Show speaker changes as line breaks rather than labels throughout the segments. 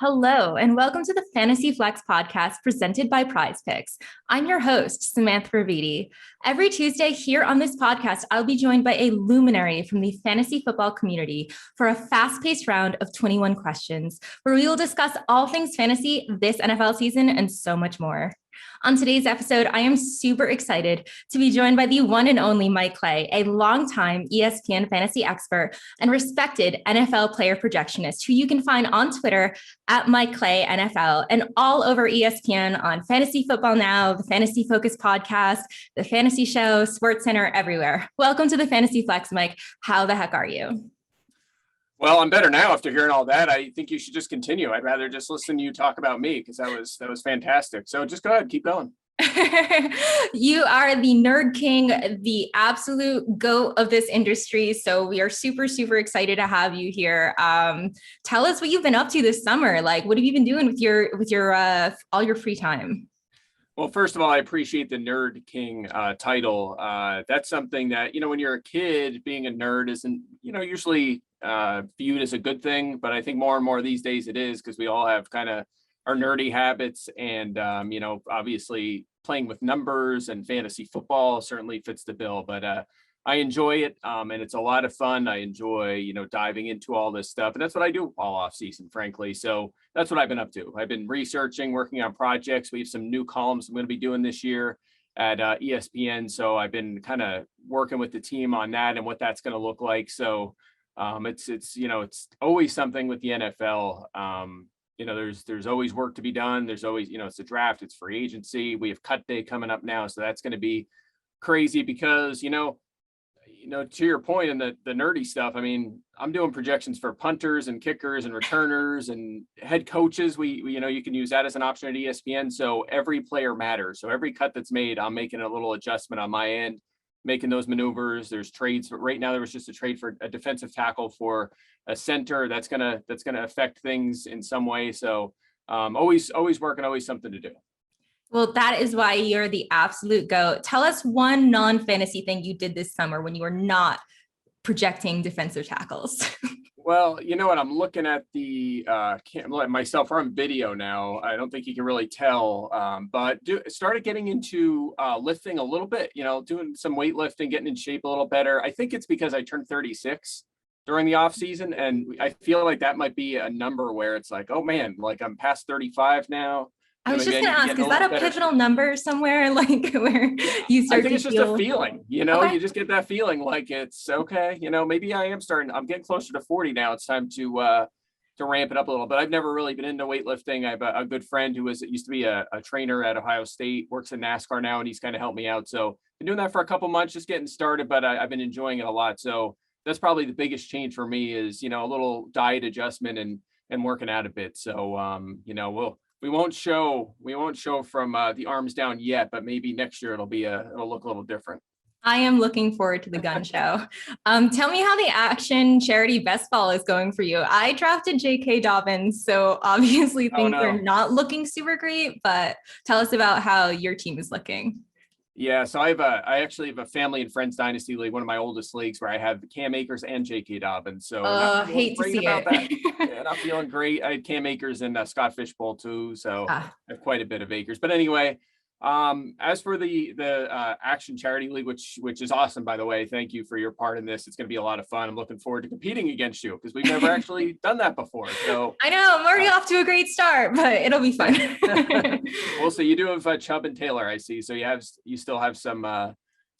Hello, and welcome to the Fantasy Flex podcast presented by Prize Picks. I'm your host, Samantha Ravidi. Every Tuesday here on this podcast, I'll be joined by a luminary from the fantasy football community for a fast-paced round of 21 questions, where we will discuss all things fantasy this NFL season and so much more. On today's episode, I am super excited to be joined by the one and only Mike Clay, a longtime ESPN fantasy expert and respected NFL player projectionist who you can find on Twitter at Mike Clay NFL and all over ESPN on Fantasy Football Now, the Fantasy Focus podcast, the Fantasy Show, Sports Center, everywhere. Welcome to the Fantasy Flex, Mike. How the heck are you?
Well, I'm better now after hearing all that. I think you should just continue. I'd rather just listen to you talk about me because that was fantastic. So just go ahead, keep going.
You are the nerd king, the absolute GOAT of this industry. So we are super, super excited to have you here. Tell us what you've been up to this summer. Like, what have you been doing with your all your free time?
Well, first of all, I appreciate the Nerd King title. That's something that, when you're a kid, being a nerd isn't, usually viewed as a good thing. But I think more and more these days it is, because we all have kind of our nerdy habits. And, obviously playing with numbers and fantasy football certainly fits the bill. But I enjoy it. And it's a lot of fun. I enjoy, diving into all this stuff. And that's what I do all off season, frankly. So that's what I've been up to. I've been researching, working on projects. We have some new columns I'm going to be doing this year at ESPN. So I've been kind of working with the team on that and what that's going to look like. So it's always something with the NFL. There's always work to be done. There's always, it's the draft, it's free agency. We have cut day coming up now. So that's going to be crazy because, to your point and the nerdy stuff, I mean, I'm doing projections for punters and kickers and returners and head coaches. We you can use that as an option at ESPN. So every player matters. So every cut that's made, I'm making a little adjustment on my end, making those maneuvers. There's trades, but right now there was just a trade for a defensive tackle for a center. That's gonna affect things in some way. So always working, always something to do.
Well, that is why you're the absolute GOAT. Tell us one non-fantasy thing you did this summer when you were not projecting defensive tackles.
Well, you know what? I'm looking at the myself. We're on video now. I don't think you can really tell, but started getting into lifting a little bit. Doing some weightlifting, getting in shape a little better. I think it's because I turned 36 during the off season, and I feel like that might be a number where it's like, oh man, like I'm past 35 now.
I was just going to ask, is that a pivotal number somewhere, like where you start to feel?
I think it's just a feeling, okay. You just get that feeling like it's okay. Maybe I'm getting closer to 40 now. It's time to ramp it up a little, but I've never really been into weightlifting. I have a good friend who used to be a trainer at Ohio State, works in NASCAR now, and he's kind of helped me out. So been doing that for a couple months, just getting started, but I've been enjoying it a lot. So that's probably the biggest change for me is, a little diet adjustment and working out a bit. So, we won't show from the arms down yet, but maybe next year it'll look a little different.
I am looking forward to the gun show. Tell me how the Action Charity Best Ball is going for you. I drafted J.K. Dobbins, so obviously things are not looking super great, but tell us about how your team is looking.
Yeah, so I actually have a family and friends dynasty league, one of my oldest leagues, where I have Cam Akers and J.K. Dobbins. So
hate to see it.
Yeah, not feeling great. I had Cam Akers and Scott Fishbowl too, so I have quite a bit of Akers. But anyway, as for the Action Charity League, which is awesome, by the way, thank you for your part in this. It's going to be a lot of fun. I'm looking forward to competing against you because we've never actually done that before. So
I know I'm already off to a great start, but it'll be fun.
We'll see. You do have Chubb and Taylor, I see. So you still have some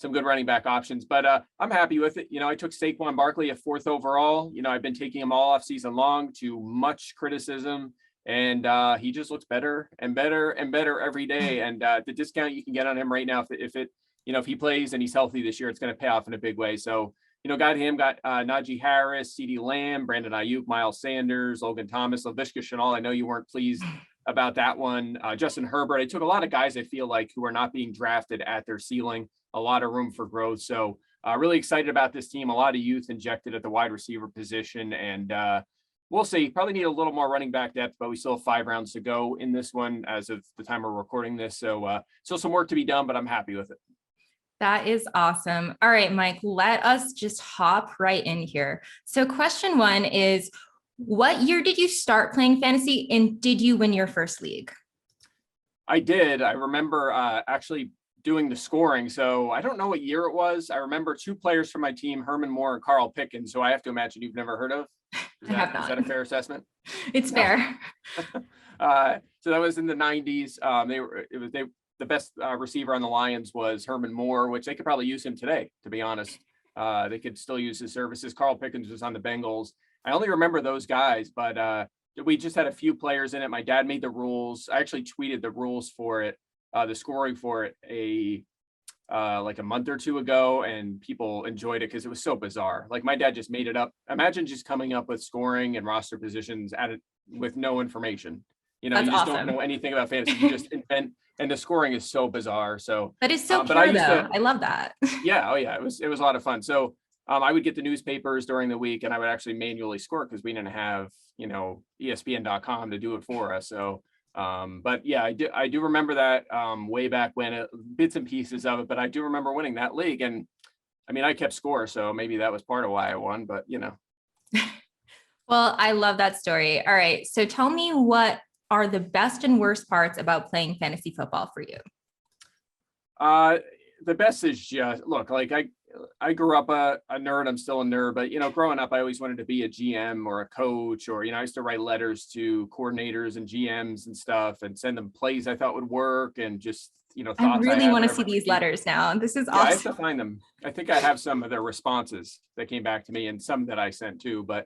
good running back options, but I'm happy with it. I took Saquon Barkley at 4th overall. I've been taking him all off season long to much criticism. And he just looks better and better and better every day. And the discount you can get on him right now, if he plays and he's healthy this year, it's going to pay off in a big way. So, got Najee Harris, CeeDee Lamb, Brandon Ayuk, Miles Sanders, Logan Thomas, Laviska Shenault. I know you weren't pleased about that one. Justin Herbert. I took a lot of guys I feel like who are not being drafted at their ceiling, a lot of room for growth. So really excited about this team, a lot of youth injected at the wide receiver position. And we'll see. Probably need a little more running back depth, but we still have 5 rounds to go in this one as of the time we're recording this. So still some work to be done, but I'm happy with it.
That is awesome. All right, Mike, let us just hop right in here. So question 1 is, What year did you start playing fantasy, and did you win your first league?
I did. I remember actually doing the scoring. So I don't know what year it was. I remember two players from my team, Herman Moore and Carl Pickens, who I have to imagine you've never heard of.
I have not.
Is that a fair assessment?
It's fair.
So that was in the 90s. The best receiver on the Lions was Herman Moore, which they could probably use him today, to be honest. They could still use his services. Carl Pickens was on the Bengals. I only remember those guys, but we just had a few players in it. My dad made the rules. I actually tweeted the rules for it, the scoring for it like a month or two ago, and people enjoyed it because it was so bizarre. Like my dad just made it up. Imagine just coming up with scoring and roster positions with no information.
That's
you just
awesome.
don't know anything about fantasy. You just invent, and the scoring is so bizarre. So
that is so pure, though. I love that.
Yeah. Oh yeah. It was a lot of fun. So I would get the newspapers during the week, and I would actually manually score because we didn't have, ESPN.com to do it for us. So, but yeah, I do remember that way back when, bits and pieces of it, but I do remember winning that league. And I mean, I kept score, so maybe that was part of why I won, but
Well, I love that story. All right. So tell me, what are the best and worst parts about playing fantasy football for you?
The best is just, look, like I grew up a nerd. I'm still a nerd, but growing up, I always wanted to be a GM or a coach, or I used to write letters to coordinators and GMs and stuff and send them plays I thought would work, and just thoughts
I really want to see
week.
these letters now. This is awesome.
I have to find them. I think I have some of their responses that came back to me, and some that I sent too, but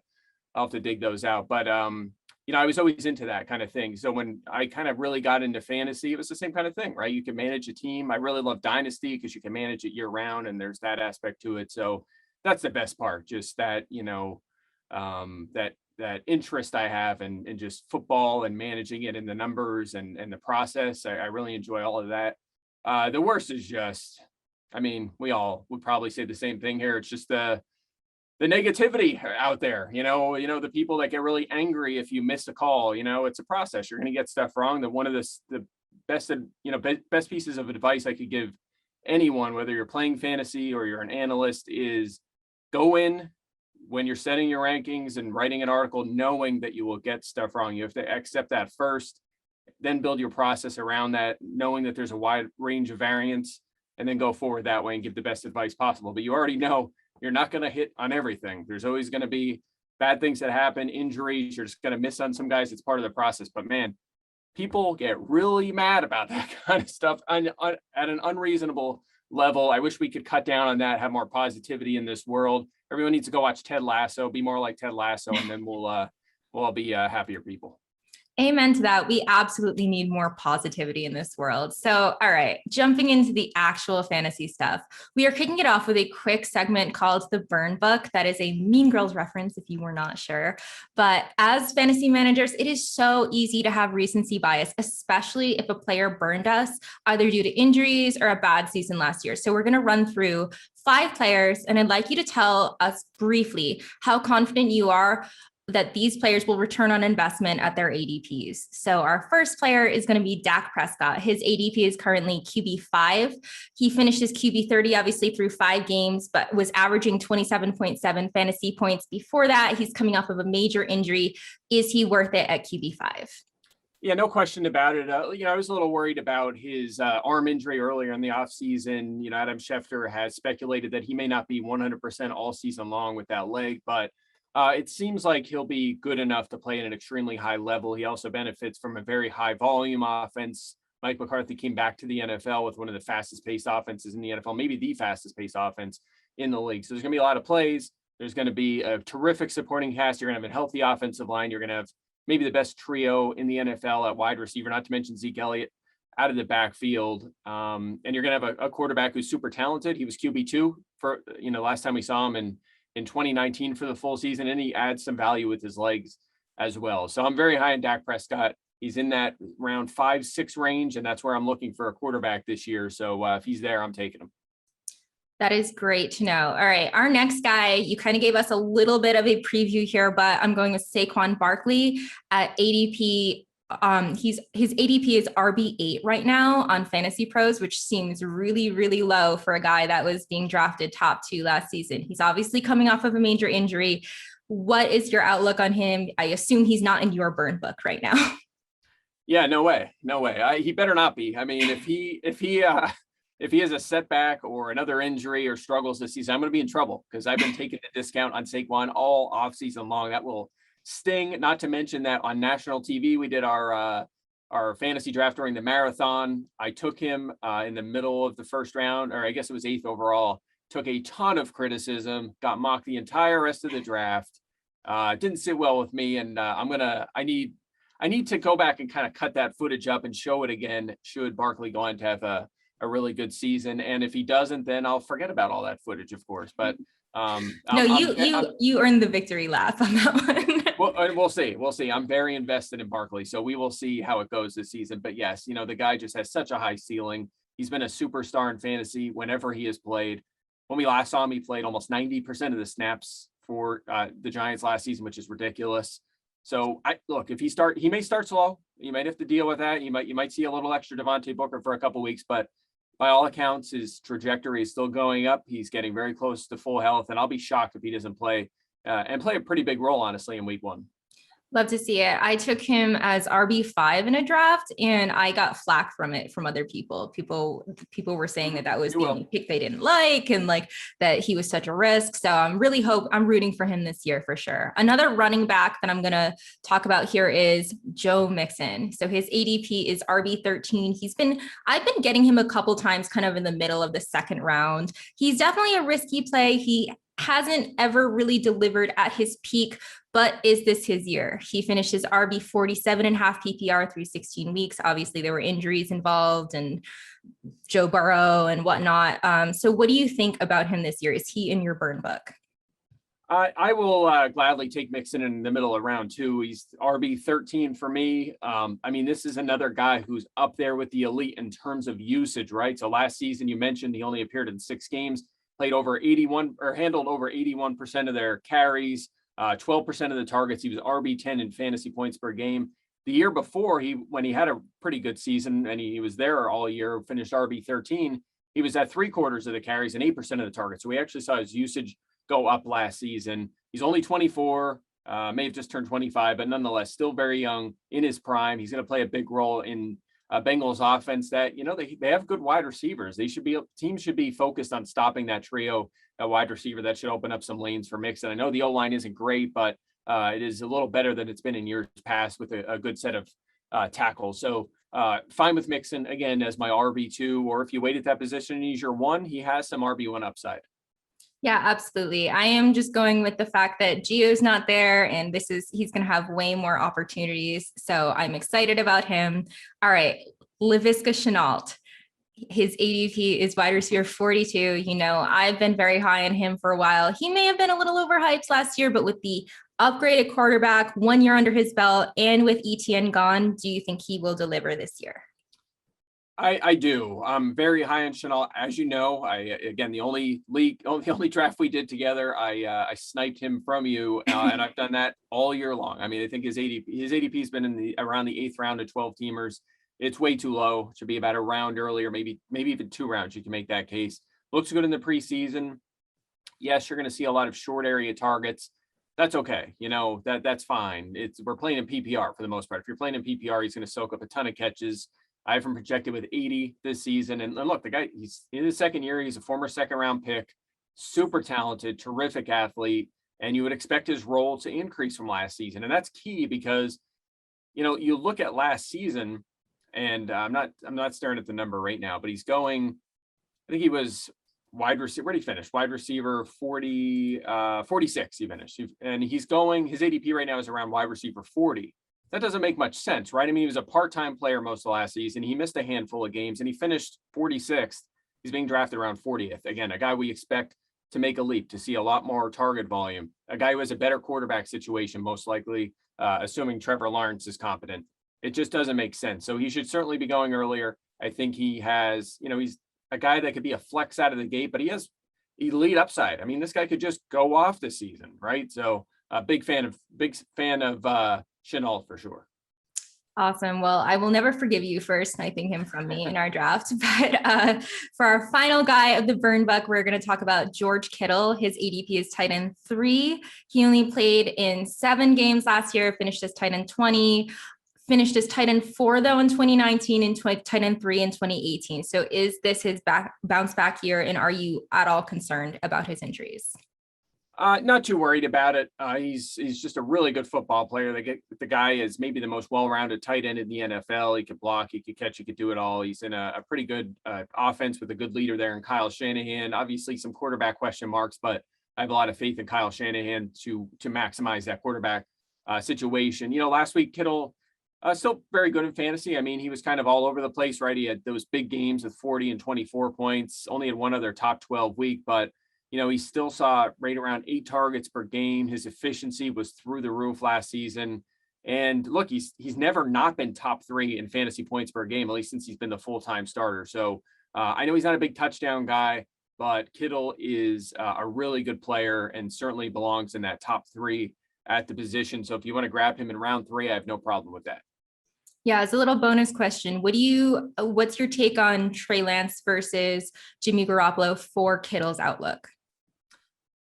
I'll have to dig those out. But I was always into that kind of thing. So when I kind of really got into fantasy, it was the same kind of thing, right? You can manage a team. I really love Dynasty because you can manage it year round, and there's that aspect to it. So that's the best part, just that, that interest I have in just football and managing it, and the numbers and the process. I really enjoy all of that. The worst is just, we all would probably say the same thing here. It's just the negativity out there, the people that get really angry if you miss a call. It's a process. You're going to get stuff wrong. That one of the best, best pieces of advice I could give anyone, whether you're playing fantasy or you're an analyst, is go in when you're setting your rankings and writing an article, knowing that you will get stuff wrong. You have to accept that first, then build your process around that, knowing that there's a wide range of variance, and then go forward that way and give the best advice possible. But you already know you're not going to hit on everything. There's always going to be bad things that happen, injuries. You're just going to miss on some guys. It's part of the process. But man, people get really mad about that kind of stuff at an unreasonable level. I wish we could cut down on that, have more positivity in this world. Everyone needs to go watch Ted Lasso, be more like Ted Lasso, and then we'll all be happier people.
Amen to that. We absolutely need more positivity in this world. So, all right, jumping into the actual fantasy stuff, we are kicking it off with a quick segment called the Burn Book. That is a Mean Girls reference, if you were not sure. But as fantasy managers, it is so easy to have recency bias, especially if a player burned us, either due to injuries or a bad season last year. So we're going to run through 5 players, and I'd like you to tell us briefly how confident you are that these players will return on investment at their ADPs. So our first player is going to be Dak Prescott. His ADP is currently QB5. He finished his QB30, obviously, through 5 games, but was averaging 27.7 fantasy points before that. He's coming off of a major injury. Is he worth it at QB5?
Yeah, no question about it. I was a little worried about his arm injury earlier in the offseason. Adam Schefter has speculated that he may not be 100% all season long with that leg, but it seems like he'll be good enough to play at an extremely high level. He also benefits from a very high volume offense. Mike McCarthy came back to the NFL with one of the fastest paced offenses in the NFL, maybe the fastest paced offense in the league. So there's going to be a lot of plays. There's going to be a terrific supporting cast. You're going to have a healthy offensive line. You're going to have maybe the best trio in the NFL at wide receiver, not to mention Zeke Elliott out of the backfield. And you're going to have a quarterback who's super talented. He was QB2 for, last time we saw him in 2019 for the full season, and he adds some value with his legs as well. So I'm very high on Dak Prescott. He's in that round 5-6 range, and that's where I'm looking for a quarterback this year. So if he's there, I'm taking him.
That is great to know. All right. Our next guy, you kind of gave us a little bit of a preview here, but I'm going with Saquon Barkley at ADP. His ADP is RB8 right now on Fantasy Pros, which seems really, really low for a guy that was being drafted top 2 last season. He's obviously coming off of a major injury. What is your outlook on him? I assume he's not in your burn book right now.
Yeah, no way. He better not be. I mean, if he has a setback or another injury or struggles this season, I'm going to be in trouble because I've been taking the discount on Saquon all off season long. That will sting. Not to mention that on national TV, we did our fantasy draft during the marathon. I took him in the middle of the first round, or I guess it was 8th overall. Took a ton of criticism, got mocked the entire rest of the draft. Didn't sit well with me, and I need to go back and kind of cut that footage up and show it again. Should Barkley go on to have a really good season, and if he doesn't, then I'll forget about all that footage, of course. But
no, you earned the victory lap on that one.
Well, we'll see. I'm very invested in Barkley, so we will see how it goes this season. But yes, the guy just has such a high ceiling. He's been a superstar in fantasy whenever he has played. When we last saw him, he played almost 90% of the snaps for the Giants last season, which is ridiculous. So if he may start slow. You might have to deal with that. You might see a little extra Devontae Booker for a couple of weeks, but by all accounts, his trajectory is still going up. He's getting very close to full health, and I'll be shocked if he doesn't play and play a pretty big role, honestly, in week 1.
Love to see it. I took him as RB5 in a draft, and I got flack from it from other people. People were saying that was the only pick they didn't like, and like that he was such a risk. So I'm rooting for him this year for sure. Another running back that I'm going to talk about here is Joe Mixon. So his ADP is RB13. I've been getting him a couple times kind of in the middle of the second round. He's definitely a risky play. He hasn't ever really delivered at his peak, but is this his year? He finished his RB 47.5 PPR through 16 weeks. Obviously, there were injuries involved and Joe Burrow and whatnot. So what do you think about him this year? Is he in your burn book?
I will gladly take Mixon in the middle of round 2. He's RB 13 for me. I mean, this is another guy who's up there with the elite in terms of usage, right? So last season, you mentioned he only appeared in 6 games. Played over 81 or handled over 81% of their carries, 12% of the targets. He was RB10 in fantasy points per game. The year before, when he had a pretty good season and he was there all year, finished RB13, he was at 3/4 of the carries and 8% of the targets. So we actually saw his usage go up last season. He's only 24, may have just turned 25, but nonetheless, still very young in his prime. He's going to play a big role in Bengals offense that, they have good wide receivers. Teams should be focused on stopping that trio, a wide receiver that should open up some lanes for Mixon. I know the O-line isn't great, but it is a little better than it's been in years past with a good set of tackles. So fine with Mixon again as my RB2, or if you wait at that position and he's your 1, he has some RB1 upside.
Yeah, absolutely. I am just going with the fact that Gio's not there and he's going to have way more opportunities. So I'm excited about him. All right. Laviska Shenault. His ADP is wide receiver 42. I've been very high on him for a while. He may have been a little overhyped last year, but with the upgraded quarterback, 1 year under his belt, and with ETN gone, do you think he will deliver this year?
I do. I'm very high on Shenault. As you know, the only draft we did together, I sniped him from you, and I've done that all year long. I mean, I think his ADP has been around the 8th round of 12 teamers. It's way too low. It should be about a round earlier, maybe even 2 rounds. You can make that case. Looks good in the preseason. Yes, you're going to see a lot of short area targets. That's okay. That's fine. We're playing in PPR for the most part. If you're playing in PPR, he's going to soak up a ton of catches. I have him projected with 80 this season. And look, the guy, he's in his second year. He's a former 2nd-round pick, super talented, terrific athlete. And you would expect his role to increase from last season. And that's key because, you look at last season, and I'm not staring at the number right now, but he's going, I think he was wide receiver. Where did he finish? Wide receiver 46 he finished. And he's going, his ADP right now is around wide receiver 40. That doesn't make much sense, right? I mean, he was a part-time player most of last season. He missed a handful of games and he finished 46th. He's being drafted around 40th. Again, a guy we expect to make a leap, to see a lot more target volume. A guy who has a better quarterback situation, most likely, assuming Trevor Lawrence is competent. It just doesn't make sense. So he should certainly be going earlier. I think he has, he's a guy that could be a flex out of the gate, but he has elite upside. I mean, this guy could just go off this season, right? So big fan of Shenault for sure.
Awesome. Well, I will never forgive you for sniping him from me in our draft. But for our final guy of the burn buck, we're going to talk about George Kittle. His ADP is tight end 3. He only played in 7 games last year, finished as tight end 20, finished as tight end 4, though, in 2019 and tight end 3 in 2018. So is this his bounce back year? And are you at all concerned about his injuries?
Not too worried about it. He's just a really good football player. The guy is maybe the most well-rounded tight end in the NFL. He could block, he could catch, he could do it all. He's in a pretty good offense with a good leader there in Kyle Shanahan. Obviously, some quarterback question marks, but I have a lot of faith in Kyle Shanahan to maximize that quarterback situation. Last week Kittle still very good in fantasy. I mean, he was kind of all over the place, right? He had those big games with 40 and 24 points. Only had one other top 12 week, but he still saw right around 8 targets per game. His efficiency was through the roof last season. And look, he's never not been top 3 in fantasy points per game, at least since he's been the full-time starter. So I know he's not a big touchdown guy, but Kittle is a really good player and certainly belongs in that top 3 at the position. So if you want to grab him in round 3, I have no problem with that.
Yeah, as a little bonus question, what's your take on Trey Lance versus Jimmy Garoppolo for Kittle's outlook?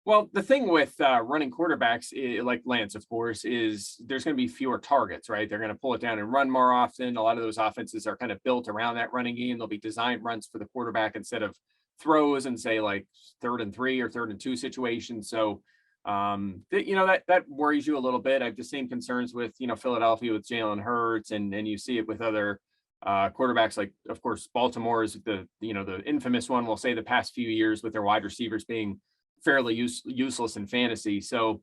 Well, the thing with running quarterbacks, like Lance, of course, is there's going to be fewer targets, right? They're going to pull it down and run more often. A lot of those offenses are kind of built around that running game. There'll be designed runs for the quarterback instead of throws and say like 3rd and 3 or 3rd and 2 situations. So, that worries you a little bit. I have the same concerns with, Philadelphia with Jalen Hurts, and you see it with other quarterbacks, like, of course, Baltimore is the infamous one, we'll say, the past few years with their wide receivers being fairly useless in fantasy. So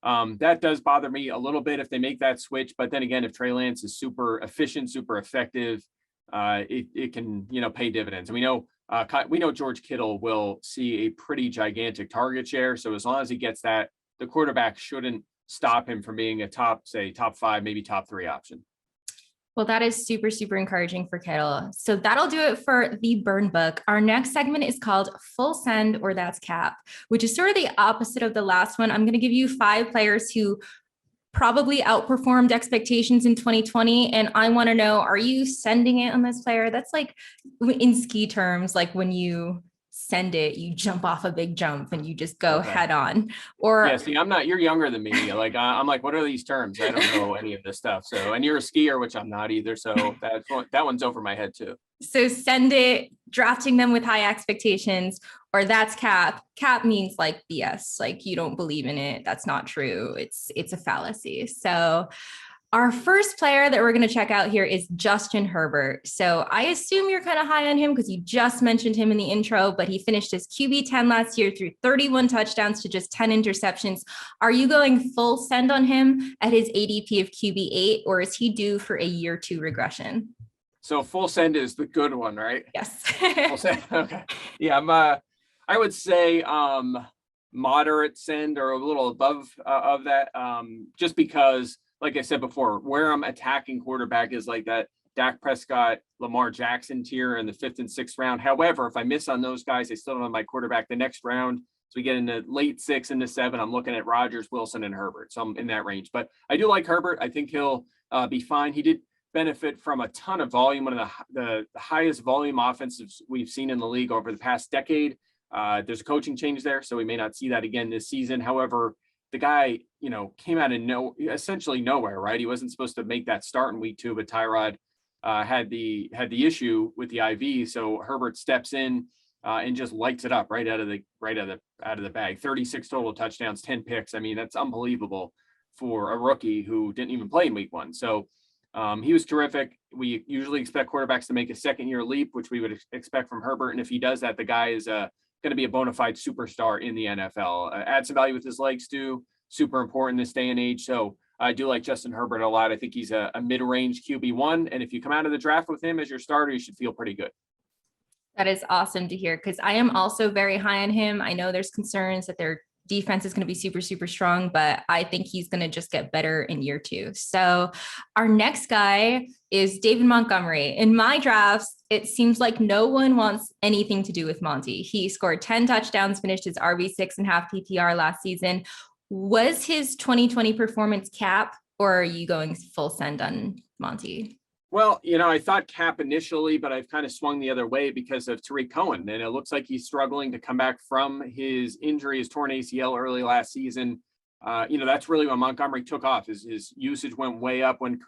that does bother me a little bit if they make that switch. But then again, if Trey Lance is super efficient, super effective, it can, pay dividends. And we know George Kittle will see a pretty gigantic target share. So as long as he gets that, the quarterback shouldn't stop him from being a top 5, maybe top 3 option.
Well, that is super, super encouraging for Kittle. So that'll do it for the burn book. Our next segment is called Full Send or That's Cap, which is sort of the opposite of the last one. I'm going to give you 5 players who probably outperformed expectations in 2020. And I want to know, are you sending it on this player? That's like in ski terms, like when you send it, you jump off a big jump and you just go head on. Or
yeah, see, you're younger than me. Like I'm like, what are these terms? I don't know any of this stuff. So, and you're a skier, which I'm not either. So that one's over my head too.
So send it, drafting them with high expectations, or that's cap. Cap means like BS, like you don't believe in it. That's not true. It's a fallacy. So our first player that we're going to check out here is Justin Herbert. So I assume you're kind of high on him because you just mentioned him in the intro, but he finished as QB 10 last year through 31 touchdowns to just 10 interceptions. Are you going full send on him at his ADP of QB 8, or is he due for a year 2 regression?
So full send is the good one, right?
Yes.
Full send. Okay. Yeah, I would say moderate send or a little above of that, just because, like I said before, where I'm attacking quarterback is like that Dak Prescott, Lamar Jackson tier in the 5th and 6th round. However, if I miss on those guys, I still don't have my quarterback the next round. So we get into late 6 into 7. I'm looking at Rodgers, Wilson, and Herbert. So I'm in that range. But I do like Herbert. I think he'll be fine. He did benefit from a ton of volume, one of the highest volume offensives we've seen in the league over the past decade. There's a coaching change there, so we may not see that again this season. However, the guy, came out of essentially nowhere, right? He wasn't supposed to make that start in week 2, but Tyrod had the issue with the IV. So Herbert steps in and just lights it up right out of the bag. 36 total touchdowns, 10 picks. I mean, that's unbelievable for a rookie who didn't even play in week 1. So he was terrific. We usually expect quarterbacks to make a second-year leap, which we would expect from Herbert. And if he does that, the guy is going to be a bona fide superstar in the NFL. Add some value with his legs too. Super important this day and age. So I do like Justin Herbert a lot. I think he's a mid-range QB1. And if you come out of the draft with him as your starter, you should feel pretty good.
That is awesome to hear, because I am also very high on him. I know there's concerns that their defense is going to be super, super strong, but I think he's going to just get better in year 2. So our next guy is David Montgomery. In my drafts, it seems like no one wants anything to do with Monty. He scored 10 touchdowns, finished his RB6.5 PPR last season. Was his 2020 performance cap, or are you going full send on Monty?
Well, I thought cap initially, but I've kind of swung the other way because of Tariq Cohen. And it looks like he's struggling to come back from his injury, his torn ACL early last season. That's really when Montgomery took off. His usage went way up when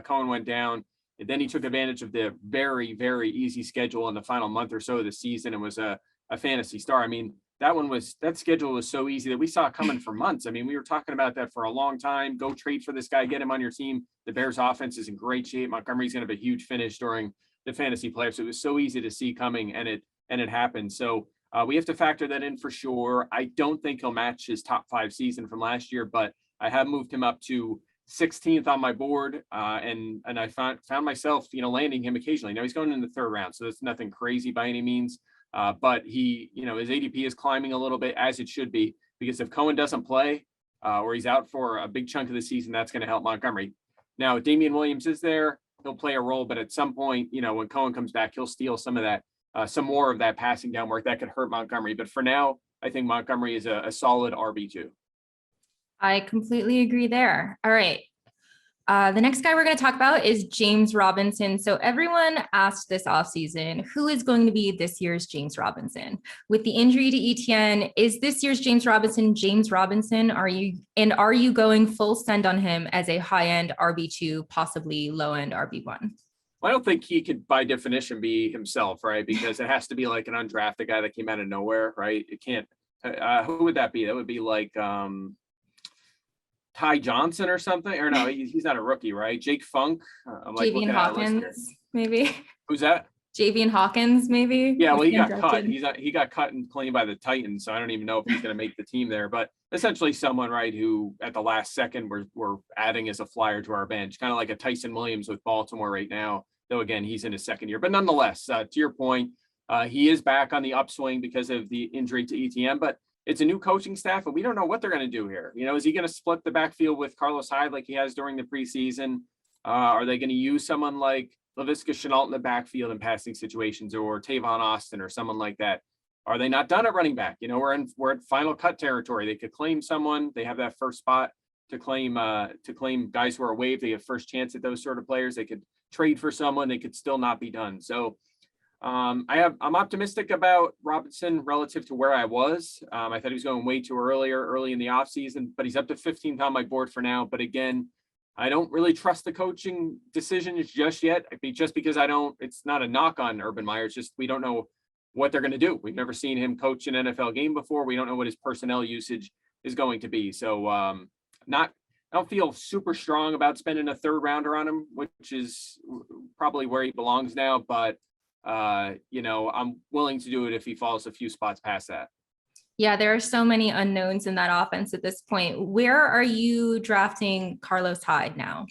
Cohen went down. And then he took advantage of the very, very easy schedule in the final month or so of the season and was a fantasy star. I mean, that schedule was so easy that we saw it coming for months. I mean, we were talking about that for a long time. Go trade for this guy, get him on your team. The Bears offense is in great shape. Montgomery's going to have a huge finish during the fantasy playoffs. It was so easy to see coming, and it happened. So we have to factor that in for sure. I don't think he'll match his top 5 season from last year, but I have moved him up to 16th on my board. And I found myself, landing him occasionally. Now he's going in the 3rd round, so that's nothing crazy by any means. But he, his ADP is climbing a little bit, as it should be, because if Cohen doesn't play or he's out for a big chunk of the season, that's going to help Montgomery. Now, Damian Williams is there. He'll play a role, but at some point, when Cohen comes back, he'll steal some of that, some more of that passing down work that could hurt Montgomery. But for now, I think Montgomery is a solid RB2.
I completely agree there. All right. The next guy we're going to talk about is James Robinson. So everyone asked this offseason, who is going to be this year's James Robinson? With the injury to ETN, is this year's James Robinson? Are you going full send on him as a high-end RB2, possibly low-end RB1?
Well, I don't think he could, by definition, be himself, right? Because it has to be like an undrafted guy that came out of nowhere, right? It can't. Who would that be? That would be like Ty Johnson or something, or no, he's not a rookie, right? Jake Funk. I'm like
Javian Hawkins, maybe.
Who's that?
Javian Hawkins, maybe.
Yeah, well, he got cut. He got cut and claimed by the Titans, so I don't even know if he's going to make the team there. But essentially, someone, right, who at the last second we're adding as a flyer to our bench, kind of like a Tyson Williams with Baltimore right now. Though again, he's in his 2nd year. But nonetheless, to your point, he is back on the upswing because of the injury to ETN, but it's a new coaching staff, and we don't know what they're going to do here. Is he going to split the backfield with Carlos Hyde like he has during the preseason? Are they going to use someone like Laviska Shenault in the backfield in passing situations, or Tavon Austin or someone like that? Are they not done at running back? We're at final cut territory. They could claim someone. They have that first spot to claim guys who are waived. They have first chance at those sort of players. They could trade for someone. They could still not be done. So I'm optimistic about Robinson relative to where I was. I thought he was going way too early in the offseason, but he's up to 15th on my board for now. But again, I don't really trust the coaching decisions just yet, just because it's not a knock on Urban Meyer. It's just, we don't know what they're going to do. We've never seen him coach an NFL game before. We don't know what his personnel usage is going to be. So I don't feel super strong about spending a 3rd rounder on him, which is probably where he belongs now. But I'm willing to do it if he falls a few spots past that.
Yeah, there are so many unknowns in that offense at this point. Where are you drafting Carlos Hyde now?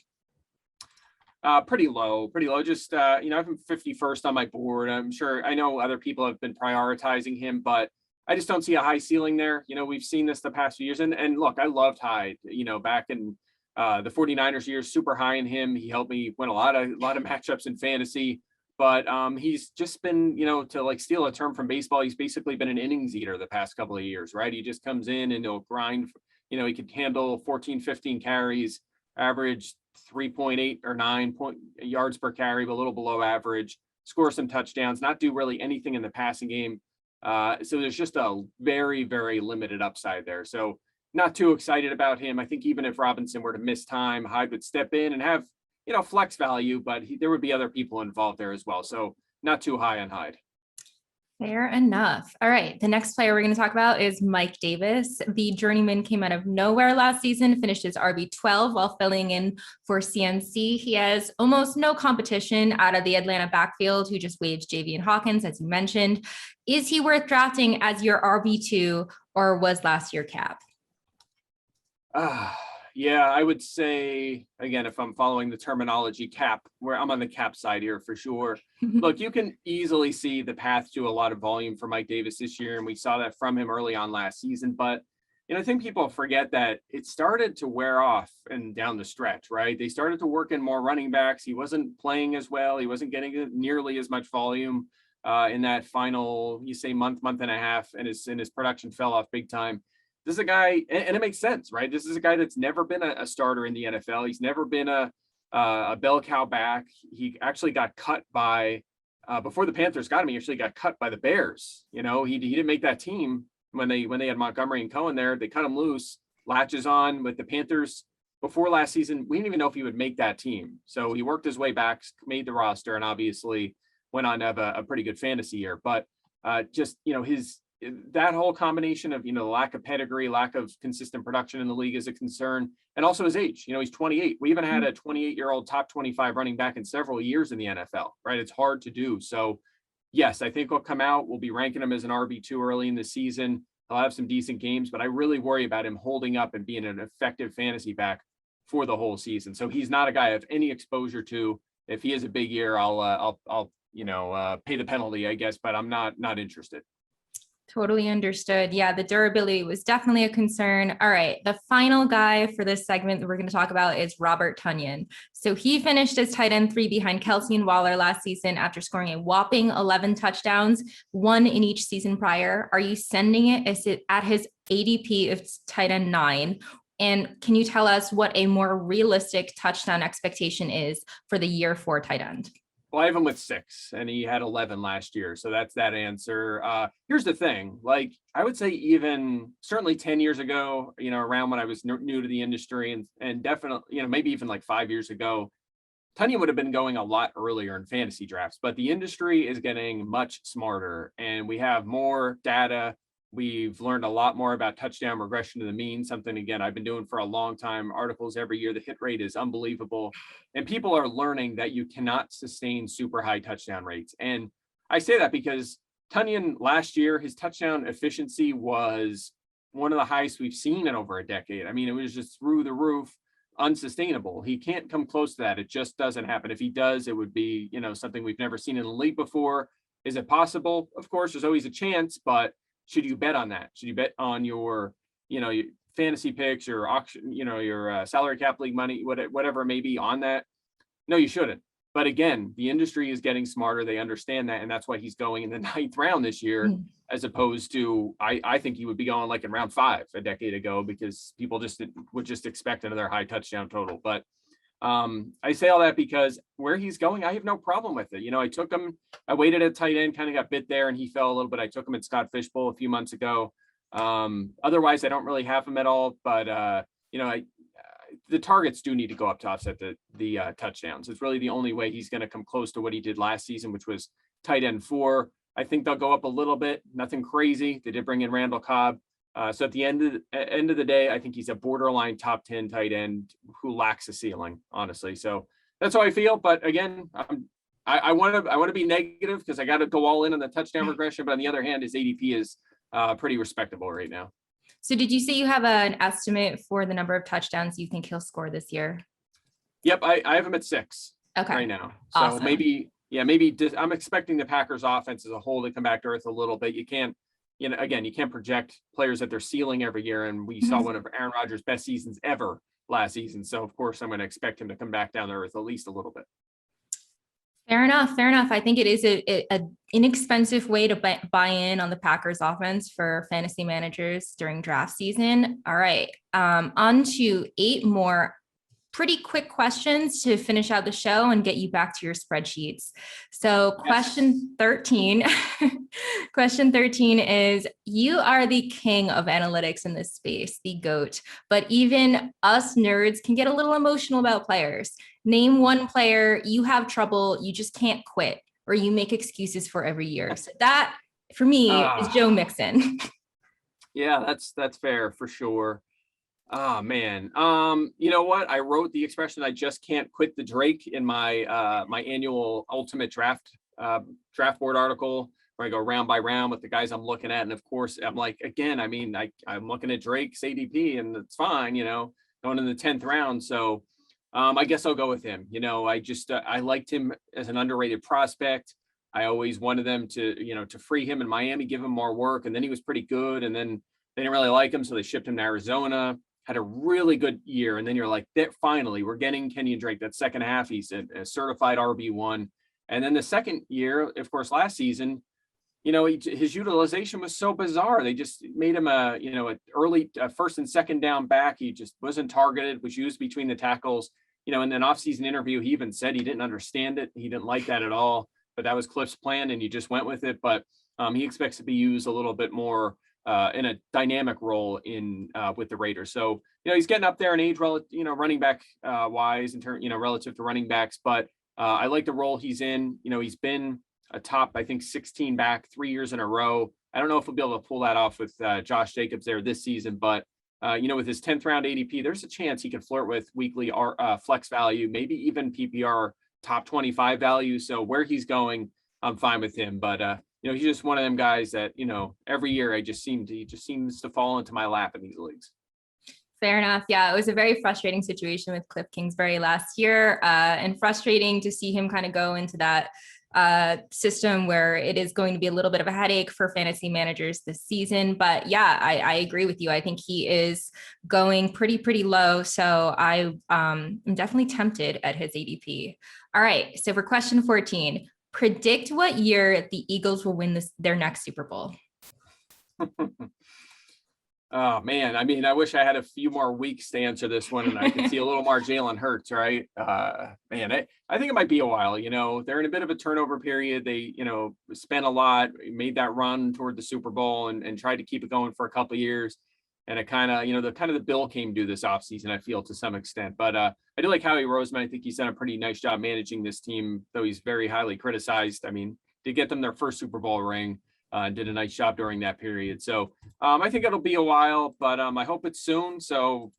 Pretty low. Just, I have him 51st on my board. I know other people have been prioritizing him, but I just don't see a high ceiling there. We've seen this the past few years. And look, I loved Hyde, back in the 49ers years, super high in him. He helped me win a lot of matchups in fantasy. But he's just been, to like steal a term from baseball, he's basically been an innings eater the past couple of years, right? He just comes in and he'll grind, he could handle 14, 15 carries, average 3.8 or 9 yards per carry, but a little below average, score some touchdowns, not do really anything in the passing game. So there's just a very, very limited upside there. So not too excited about him. I think even if Robinson were to miss time, Hyde would step in and have flex value, but there would be other people involved there as well. So not too high on Hyde.
Fair enough. All right. The next player we're going to talk about is Mike Davis. The journeyman came out of nowhere last season, finished his RB12 while filling in for CMC. He has almost no competition out of the Atlanta backfield, who just waived Javian Hawkins, as you mentioned. Is he worth drafting as your RB2, or was last year cap?
Yeah, I would say, again, if I'm following the terminology, cap, where I'm on the cap side here for sure. Look, you can easily see the path to a lot of volume for Mike Davis this year, and we saw that from him early on last season. But, I think people forget that it started to wear off and down the stretch, right? They started to work in more running backs. He wasn't playing as well. He wasn't getting nearly as much volume in that final, month and a half, and his production fell off big time. this is a guy, and it makes sense, right? This is a guy that's never been a starter in the NFL. He's never been a bell cow back. He actually got cut by before the Panthers got him. He actually got cut by the Bears. He didn't make that team when they had Montgomery and Cohen there. They cut him loose, latches on with the Panthers. Before last season, we didn't even know if he would make that team. So he worked his way back, made the roster, and obviously went on to have a pretty good fantasy year. But that whole combination of, the lack of pedigree, lack of consistent production in the league is a concern. And also his age, he's 28. We haven't had a 28-year-old top 25 running back in several years in the NFL, right? It's hard to do. So yes, I think he'll come out. We'll be ranking him as an RB2 early in the season. He'll have some decent games, but I really worry about him holding up and being an effective fantasy back for the whole season. So he's not a guy I have any exposure to. If he has a big year, I'll pay the penalty, I guess, but I'm not interested.
Totally understood. Yeah, the durability was definitely a concern. All right, the final guy for this segment that we're going to talk about is Robert Tonyan. So he finished as tight end 3 behind Kelsey and Waller last season after scoring a whopping 11 touchdowns, 1 in each season prior. Are you sending it at his ADP of tight end 9? And can you tell us what a more realistic touchdown expectation is for the year 4 tight end?
Well, I have him with 6, and he had 11 last year. So that's that answer. Here's the thing. Like, I would say even certainly 10 years ago, around when I was new to the industry and definitely, maybe even like 5 years ago, Tonyan would have been going a lot earlier in fantasy drafts, but the industry is getting much smarter and we have more data. We've learned a lot more about touchdown regression to the mean, something, again, I've been doing for a long time, articles every year. The hit rate is unbelievable. And people are learning that you cannot sustain super high touchdown rates. And I say that because Tonyan last year, his touchdown efficiency was one of the highest we've seen in over a decade. I mean, it was just through the roof, unsustainable. He can't come close to that. It just doesn't happen. If he does, it would be, something we've never seen in the league before. Is it possible? Of course, there's always a chance, but should you bet on that? Should you bet on your fantasy picks, your auction, your salary cap league money, whatever it may be on that? No, you shouldn't. But again, the industry is getting smarter. They understand that. And that's why he's going in the 9th round this year, as opposed to, I think he would be going like in round 5 a decade ago, because people would just expect another high touchdown total. But I say all that because where he's going, I have no problem with it. I took him, I waited at tight end, kind of got bit there and he fell a little bit. I took him at Scott Fishbowl a few months ago. Otherwise I don't really have him at all, but the targets do need to go up to offset the touchdowns. It's really the only way he's going to come close to what he did last season, which was tight end 4. I think they'll go up a little bit, nothing crazy. They did bring in Randall Cobb. So at the end of the day, I think he's a borderline top 10 tight end who lacks a ceiling, honestly. So that's how I feel. But again, I want to be negative because I got to go all in on the touchdown regression. But on the other hand, his ADP is pretty respectable right now.
So did you say you have an estimate for the number of touchdowns you think he'll score this year?
Yep, I have him at 6 right now. So
awesome.
maybe I'm expecting the Packers offense as a whole to come back to earth a little bit. You can't. Again, you can't project players at their ceiling every year. And we saw one of Aaron Rodgers' best seasons ever last season. So, of course, I'm going to expect him to come back down to earth at least a little bit.
Fair enough. I think it is an inexpensive way to buy in on the Packers offense for fantasy managers during draft season. All right. On to 8 more pretty quick questions to finish out the show and get you back to your spreadsheets. So question 13, question 13 is, you are the king of analytics in this space, the GOAT, but even us nerds can get a little emotional about players. Name one player you have trouble, you just can't quit, or you make excuses for every year. So that for me is Joe Mixon.
Yeah, that's fair for sure. Oh man. You know what? I wrote the expression, I just can't quit the Drake in my my annual ultimate draft board article where I go round by round with the guys I'm looking at. And of course, I'm like, again, I'm looking at Drake's ADP and it's fine, going in the 10th round. So I guess I'll go with him. I liked him as an underrated prospect. I always wanted them to free him in Miami, give him more work. And then he was pretty good. And then they didn't really like him. So they shipped him to Arizona. Had a really good year. And then you're like, finally, we're getting Kenyan Drake. That second half, he's a certified RB1. And then the second year, of course, last season, his utilization was so bizarre. They just made him a early first and second down back. He just wasn't targeted, was used between the tackles. In an offseason interview, he even said he didn't understand it. He didn't like that at all, but that was Cliff's plan and he just went with it. But he expects to be used a little bit more in a dynamic role with the Raiders. So, he's getting up there in age, running back wise in terms, relative to running backs. But I like the role he's in. He's been a top, I think, 16 back 3 years in a row. I don't know if he'll be able to pull that off with Josh Jacobs there this season, but with his 10th round ADP, there's a chance he could flirt with weekly flex value, maybe even PPR top 25 value. So where he's going, I'm fine with him. But he's just one of them guys that every year he just seems to fall into my lap in these leagues.
Fair enough. Yeah, it was a very frustrating situation with Cliff Kingsbury last year, and frustrating to see him kind of go into that system where it is going to be a little bit of a headache for fantasy managers this season. But yeah, I agree with you. I think he is going pretty low. So I am definitely tempted at his ADP. All right. So for question 14, predict what year the Eagles will win their next Super Bowl.
Oh man, I wish I had a few more weeks to answer this one and I could see a little more Jalen Hurts, right? I think it might be a while. They're in a bit of a turnover period. They, spent a lot, made that run toward the Super Bowl and tried to keep it going for a couple of years. And it kind of, the bill came due this offseason, I feel, to some extent. But I do like Howie Roseman. I think he's done a pretty nice job managing this team, though he's very highly criticized. To get them their first Super Bowl ring. Did a nice job during that period. So I think it'll be a while, but I hope it's soon. So,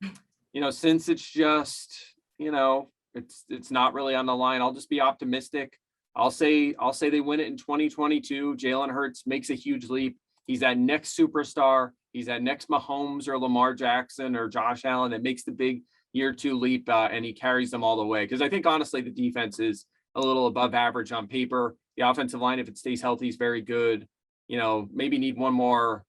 since it's just, it's not really on the line, I'll just be optimistic. I'll say they win it in 2022. Jalen Hurts makes a huge leap. He's that next superstar. He's that next Mahomes or Lamar Jackson or Josh Allen that makes the big year 2 leap and he carries them all the way. Because I think, honestly, the defense is a little above average on paper. The offensive line, if it stays healthy, is very good. Maybe need one more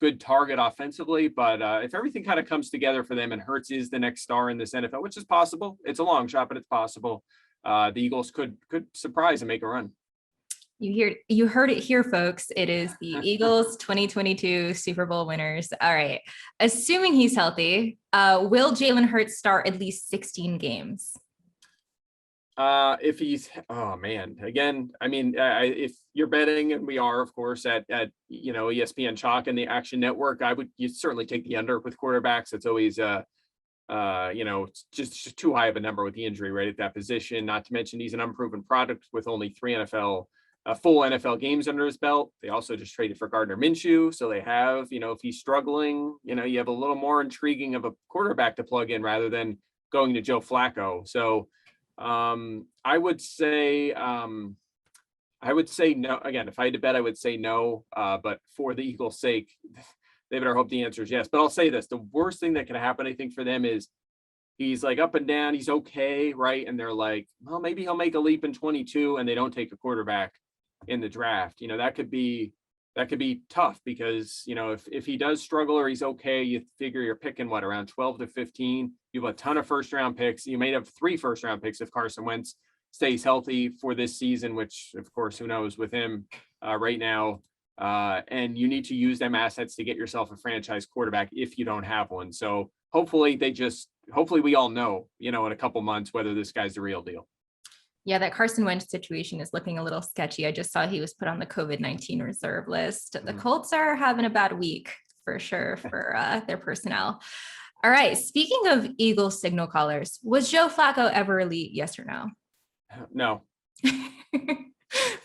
good target offensively, but if everything kind of comes together for them and Hurts is the next star in this NFL, which is possible, it's a long shot, but it's possible. The Eagles could surprise and make a run.
You heard it here, folks. It is the Eagles 2022 Super Bowl winners. All right. Assuming he's healthy, will Jalen Hurts start at least 16 games?
If he's, oh man, again, if you're betting, and we are, of course, at ESPN Chalk and the Action Network, you certainly take the under with quarterbacks. It's always, just too high of a number with the injury rate at that position. Not to mention he's an unproven product with only 3 full NFL games under his belt. They also just traded for Gardner Minshew. So they have, if he's struggling, you have a little more intriguing of a quarterback to plug in rather than going to Joe Flacco. So, I would say no. Again, if I had to bet, I would say no. But for the Eagles' sake, they better hope the answer is yes. But I'll say this: the worst thing that can happen, I think, for them is he's like up and down. He's okay, right? And they're like, well, maybe he'll make a leap in 22, and they don't take a quarterback in the draft. That could be tough because, if he does struggle or he's okay, you figure you're picking around 12 to 15. You have a ton of first round picks. You may have 3 first round picks if Carson Wentz stays healthy for this season, which of course, who knows with him right now. And you need to use them assets to get yourself a franchise quarterback if you don't have one. So hopefully we all know, in a couple months, whether this guy's the real deal.
Yeah, that Carson Wentz situation is looking a little sketchy. I just saw he was put on the COVID-19 reserve list. The Colts are having a bad week for sure for their personnel. All right. Speaking of Eagles signal callers, was Joe Flacco ever elite? Yes or no?
No.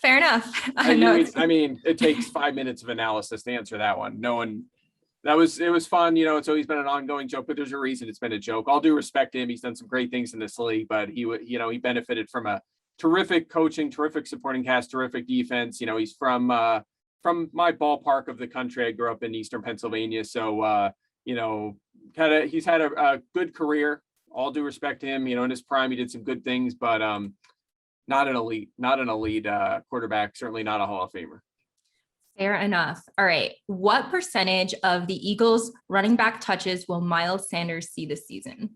Fair enough.
It takes 5 minutes of analysis to answer that one. No one. It was fun. It's always been an ongoing joke, but there's a reason it's been a joke. All due respect to him. He's done some great things in this league, but he benefited from a terrific coaching, terrific supporting cast, terrific defense. He's from my ballpark of the country. I grew up in Eastern Pennsylvania. So, he's had a good career. All due respect to him, in his prime, he did some good things, but not an elite quarterback, certainly not a Hall of Famer.
Fair enough. All right. What percentage of the Eagles running back touches will Miles Sanders see this season?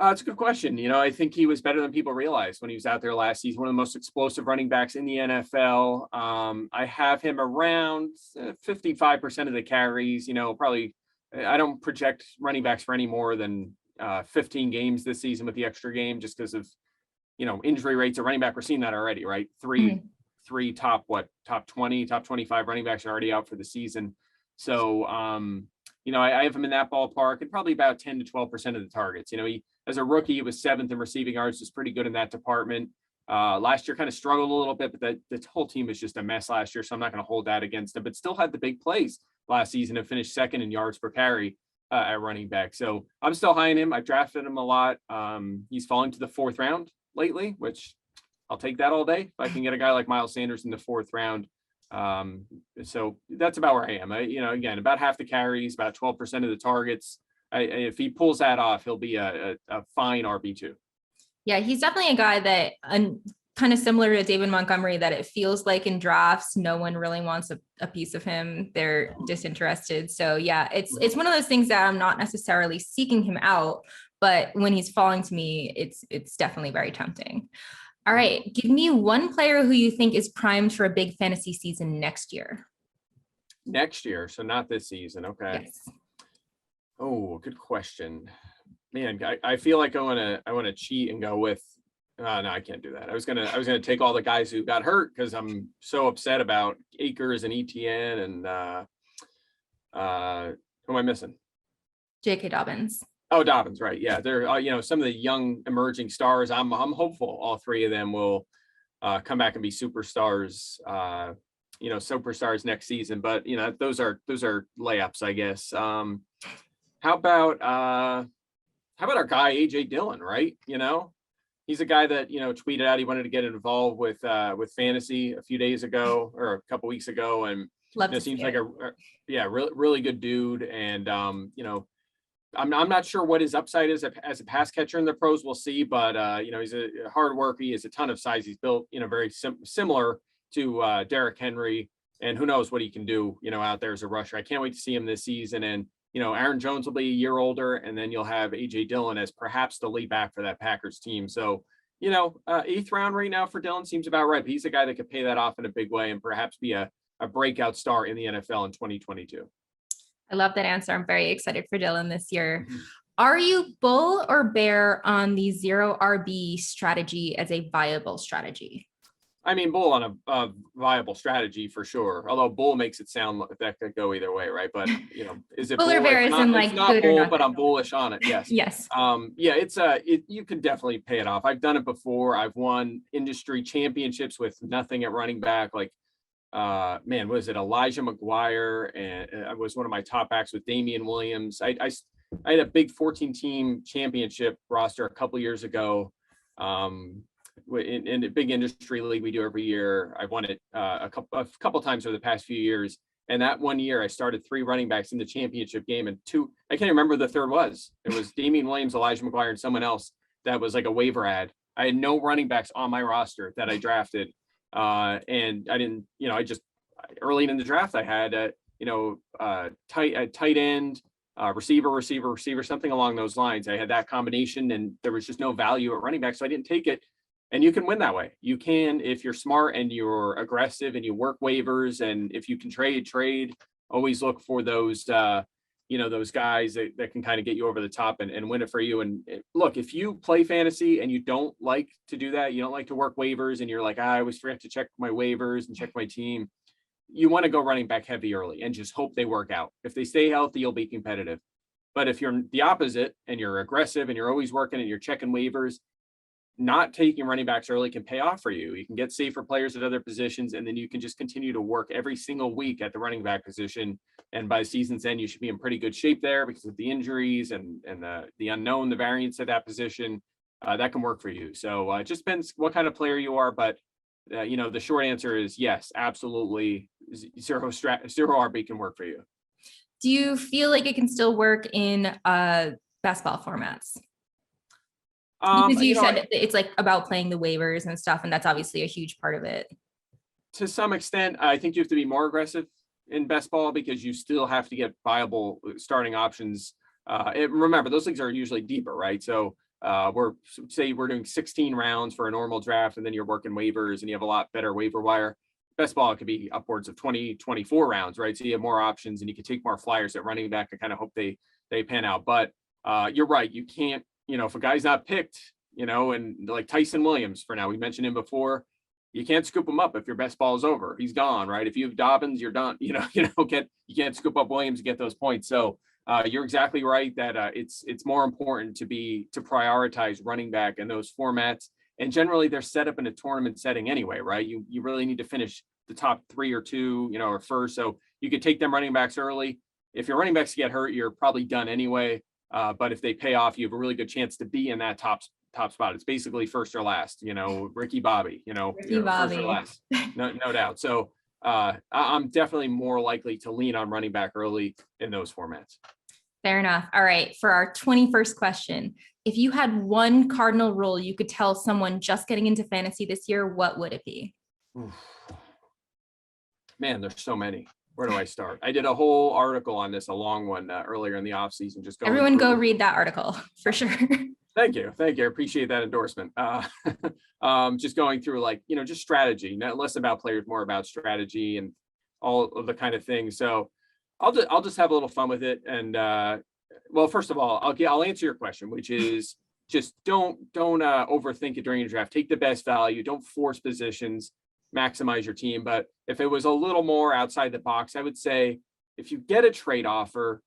It's a good question. I think he was better than people realized when he was out there last season. One of the most explosive running backs in the NFL. I have him around 55% of the carries. Probably I don't project running backs for any more than 15 games this season with the extra game, just because of injury rates of running back. We're seeing that already, right? Three top 20, top 25 running backs are already out for the season. So I have him in that ballpark and probably about 10 to 12% of the targets. He, as a rookie, he was 7th in receiving yards, was pretty good in that department. Last year kind of struggled a little bit, but the whole team was just a mess last year. So I'm not going to hold that against him, but still had the big plays last season and finished 2nd in yards per carry at running back. So I'm still high in him. I've drafted him a lot. He's falling to the 4th round lately, which I'll take that all day. If I can get a guy like Miles Sanders in the 4th round. So that's about where I am. Again, about half the carries, about 12% of the targets. If he pulls that off, he'll be a fine RB2.
Yeah, he's definitely a guy that kind of similar to David Montgomery, that it feels like in drafts, no one really wants a piece of him. They're disinterested. So yeah, it's one of those things that I'm not necessarily seeking him out, but when he's falling to me, it's definitely very tempting. All right, give me one player who you think is primed for a big fantasy season next year.
Next year, so not this season. Okay.
Yes.
Oh, good question. Man, I feel like I want to cheat and go with. No, I can't do that. I was gonna take all the guys who got hurt because I'm so upset about Akers and ETN and who am I missing?
J.K. Dobbins.
Oh, Dobbins, right? Yeah, they're some of the young emerging stars. I'm hopeful all 3 of them will come back and be superstars. Superstars next season. But those are layups, I guess. How about our guy AJ Dillon? Right? He's a guy that tweeted out he wanted to get involved with fantasy a few days ago or a couple weeks ago, and seems like really good dude. And I'm not sure what his upside is as a pass catcher in the pros. We'll see, but he's a hard worker. He has a ton of size. He's built very similar to Derrick Henry, and who knows what he can do out there as a rusher. I can't wait to see him this season. And Aaron Jones will be a year older, and then you'll have AJ Dillon as perhaps the lead back for that Packers team. So 8th round right now for Dillon seems about right. But he's a guy that could pay that off in a big way and perhaps be a breakout star in the NFL in 2022.
I love that answer. I'm very excited for Dillon this year. Are you bull or bear on the 0 RB strategy as a viable strategy?
I mean, bull on a viable strategy for sure. Although bull makes it sound like that could go either way, right? But is it
bull or bear? It's
not bull, but I'm bullish on it. Yes.
Yes.
You can definitely pay it off. I've done it before. I've won industry championships with nothing at running back. Like, was it Elijah McGuire? And I was one of my top backs with Damian Williams. I had a big 14-team championship roster a couple years ago. In a big industry league we do every year. I've won it a couple times over the past few years. And that one year I started 3 running backs in the championship game, and 2, I can't remember the third was. It was Damian Williams, Elijah McGuire, and someone else that was like a waiver ad. I had no running backs on my roster that I drafted. And I didn't, I just early in the draft, I had, tight end, receiver, something along those lines. I had that combination, and there was just no value at running back. So I didn't take it. And you can win that way. You can, if you're smart and you're aggressive and you work waivers, and if you can trade, always look for those, those guys that can kind of get you over the top and win it for you. And look, if you play fantasy and you don't like to do that, you don't like to work waivers, and you're like, I always forget to check my waivers and check my team. You want to go running back heavy early and just hope they work out. If they stay healthy, you'll be competitive. But if you're the opposite and you're aggressive and you're always working and you're checking waivers, not taking running backs early can pay off for you. You can get safer players at other positions, and then you can just continue to work every single week at the running back position. And by season's end, you should be in pretty good shape there because of the injuries and the unknown, the variance at that position. That can work for you. So it just depends what kind of player you are. But, the short answer is yes, absolutely. 0 RB can work for you.
Do you feel like it can still work in basketball formats? Because you said it's like about playing the waivers and stuff, and that's obviously a huge part of it.
To some extent, I think you have to be more aggressive in best ball because you still have to get viable starting options. Remember, those leagues are usually deeper, right? So we're doing 16 rounds for a normal draft, and then you're working waivers and you have a lot better waiver wire. Best ball, it could be upwards of 20, 24 rounds, right? So you have more options and you can take more flyers at running back and kind of hope they pan out. But you're right. You can't, if a guy's not picked, and like Tyson Williams for now, we mentioned him before, you can't scoop him up if your best ball is over. He's gone, right? If you have Dobbins, you're done. You can't scoop up Williams and get those points. So you're exactly right that it's more important to prioritize running back in those formats. And generally they're set up in a tournament setting anyway, right? You really need to finish the top 3 or 2, or first. So you could take them running backs early. If your running backs get hurt, you're probably done anyway. But if they pay off, you have a really good chance to be in that top spot. It's basically first or last, Ricky Bobby,
Ricky Bobby.
First or last, no doubt. So I'm definitely more likely to lean on running back early in those formats.
Fair enough. All right. For our 21st question, if you had one cardinal rule you could tell someone just getting into fantasy this year, what would it be?
Man, there's so many. Where do I start? I did a whole article on this, a long one earlier in the off season.
Everyone go read that article for sure.
Thank you. I appreciate that endorsement. Just going through just strategy, not less about players, more about strategy and all of the kind of things. So I'll just have a little fun with it. And well, first of all, I'll answer your question, which is just don't overthink it during your draft. Take the best value. Don't force positions. Maximize your team. But if it was a little more outside the box, I would say if you get a trade offer,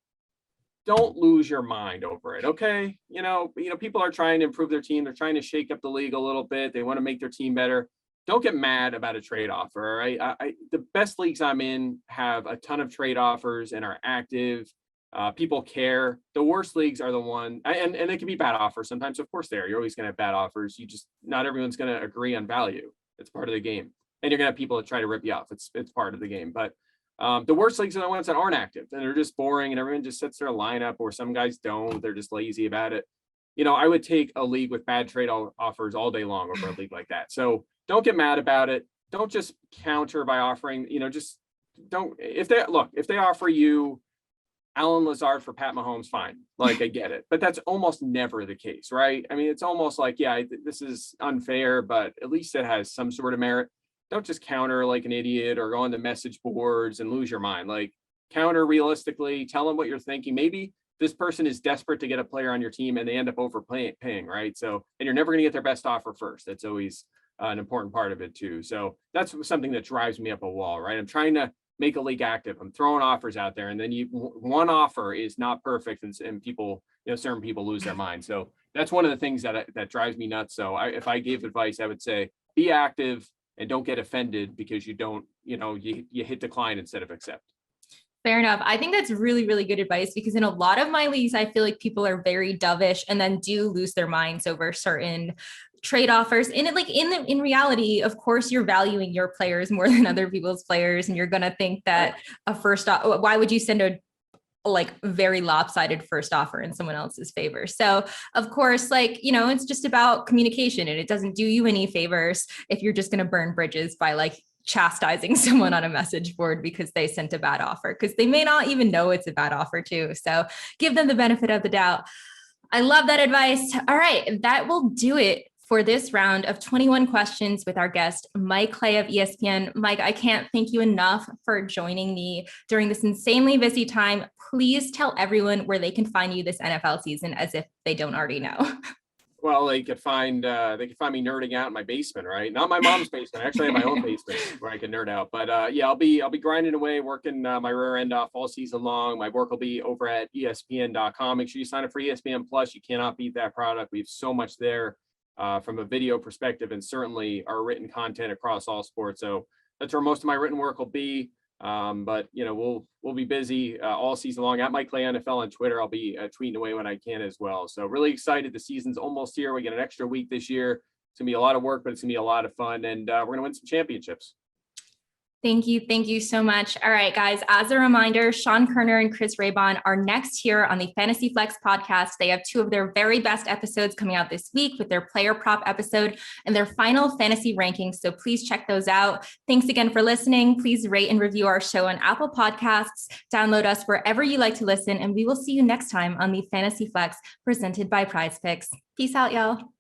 don't lose your mind over it. Okay. People are trying to improve their team. They're trying to shake up the league a little bit. They want to make their team better. Don't get mad about a trade offer. All right. The best leagues I'm in have a ton of trade offers and are active. People care. The worst leagues are the one, and they can be bad offers. Sometimes, of course, you're always going to have bad offers. Not everyone's going to agree on value. It's part of the game. And you're going to have people that try to rip you off. It's part of the game. But the worst leagues are the ones that aren't active and they're just boring and everyone just sets their lineup, or some guys don't. They're just lazy about it. I would take a league with bad trade offers all day long over a league like that. So don't get mad about it. Don't just counter by offering, just don't. If they offer you Alan Lazard for Pat Mahomes, fine. I get it. But that's almost never the case, right? I mean, it's almost like, this is unfair, but at least it has some sort of merit. Don't just counter like an idiot or go on the message boards and lose your mind. Counter realistically, tell them what you're thinking. Maybe this person is desperate to get a player on your team and they end up overpaying, right? So, and you're never going to get their best offer first. That's always an important part of it too. So that's something that drives me up a wall, right? I'm trying to make a league active. I'm throwing offers out there, and then one offer is not perfect, and people, certain people lose their mind. So that's one of the things that drives me nuts. So if I gave advice, I would say be active and don't get offended because you don't, you hit decline instead of accept.
Fair enough. I think that's really, really good advice, because in a lot of my leagues, I feel like people are very dovish and then do lose their minds over certain trade offers. And in reality, of course, you're valuing your players more than other people's players. And you're going to think that why would you send a very lopsided first offer in someone else's favor? So of course, it's just about communication, and it doesn't do you any favors if you're just going to burn bridges by chastising someone on a message board because they sent a bad offer, because they may not even know it's a bad offer too. So give them the benefit of the doubt. I love that advice. All right. That will do it for this round of 21 questions with our guest, Mike Clay of ESPN. Mike, I can't thank you enough for joining me during this insanely busy time. Please tell everyone where they can find you this NFL season, as if they don't already know.
Well, they could find me nerding out in my basement, right? Not my mom's basement. I actually have my own basement where I can nerd out. But I'll be grinding away, working my rear end off all season long. My work will be over at ESPN.com. Make sure you sign up for ESPN Plus. You cannot beat that product. We have so much there. From a video perspective, and certainly our written content across all sports. So that's where most of my written work will be. But we'll be busy all season long. At Mike Clay NFL on Twitter, I'll be tweeting away when I can as well. So really excited. The season's almost here. We get an extra week this year. It's gonna be a lot of work, but it's gonna be a lot of fun, and we're gonna win some championships.
Thank you. Thank you so much. All right, guys. As a reminder, Sean Kerner and Chris Raybon are next here on the Fantasy Flex podcast. They have two of their very best episodes coming out this week with their player prop episode and their final fantasy rankings. So please check those out. Thanks again for listening. Please rate and review our show on Apple Podcasts. Download us wherever you like to listen. And we will see you next time on the Fantasy Flex presented by Prize Picks. Peace out, y'all.